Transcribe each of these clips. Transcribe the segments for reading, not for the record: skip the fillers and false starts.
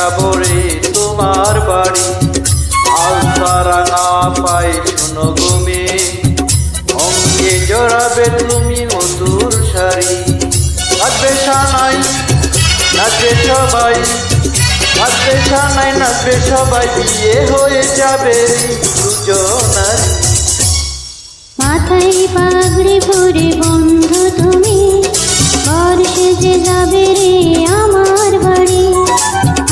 যাব রে তোমার বাড়ি। আলতা রাঙা পায়ে শোনো ঘুমে, অঙ্গে জড়াবে তুমি মধুর শাড়ি। নাচবে সানাই নাচবে সবাই, নাচবে সানাই নাচবে সবাই, বিয়ে হয়ে যাবে দুজনার। মাথায় পাগড়ি পরে বন্ধু তুমি, বর সেজে যাবে রে আমার বাড়ি।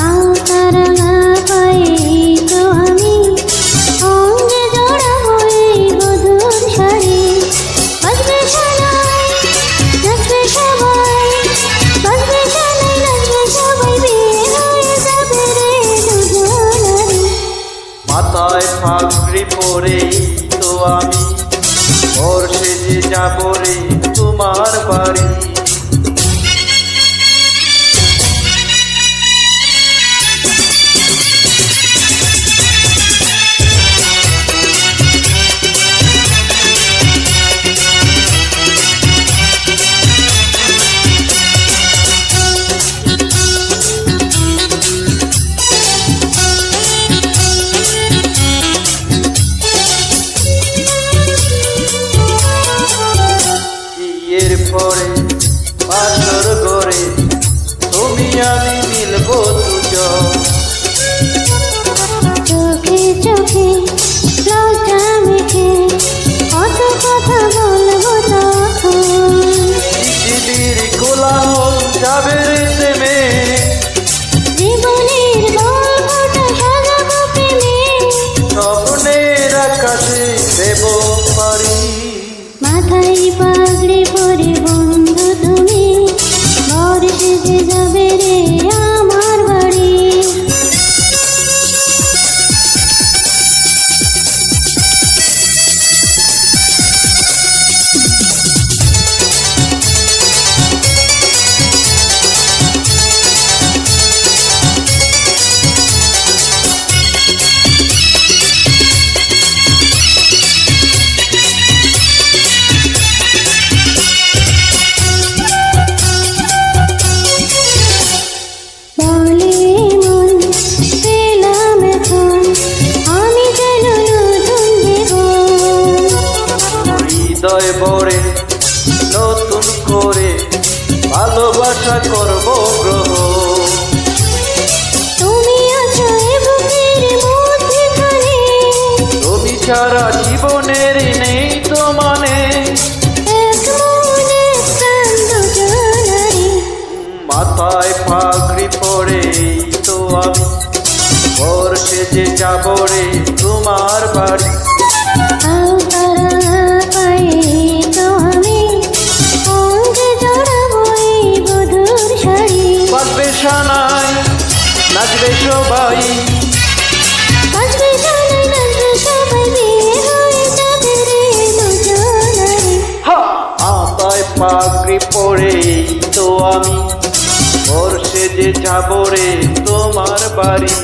আলতা রাঙা পায়ে তো আমি, অঙ্গে জড়াবো এই মধুর শাড়ি। বাজবে সানাই নাচবে সবাই, বাজবে সানাই নাচবে সবাই, বিয়ে হয়ে যাবে রে দুজনারি। মাথায় পাগড়ি পরে তো আমি, বর সেজে যাব রে তোমার বাড়ি। পরে পাথর গড়ে তুমি আমি মিলবো দুজন। চোখে চোখে লজ্জা মেখে কত কথা বলবো তখন। পৃথিবীর কোলাহল যাবে রে থেমে, জীবনের গল্পটা সাজাবো প্রেমে, স্বপ্নের আকাশে দেব পারি। মাথায় পাগড়ি পরে বন্ধু তুমি, বর সেজে যাবে রে আমার বাড়ি। হৃদয় ভরে নতুন করে ভালোবাসা করব গ্রহণ। তুমি আছো এ বুকের মধ্যখানে, তুমি ছাড়া জীবনের নেই তো মানে। এক মনে প্রাণ দুজনারি। মাথায় পাগড়ি পরে তো আমি, বর সেজে যাব রে তোমার বাড়ি। আলতা রাঙা পায়ে তো আমি, অঙ্গে জড়াবো এই মধুর শাড়ি। বাজবে সানাই নাচবে সবাই, বাজবে সানাই নাচবে সবাই, বিয়ে হয়ে যাবে রে দুজনারি। মাথায় পাগড়ি পরে তো আমি, বর সেজে যাব রে তোমার বাড়ি।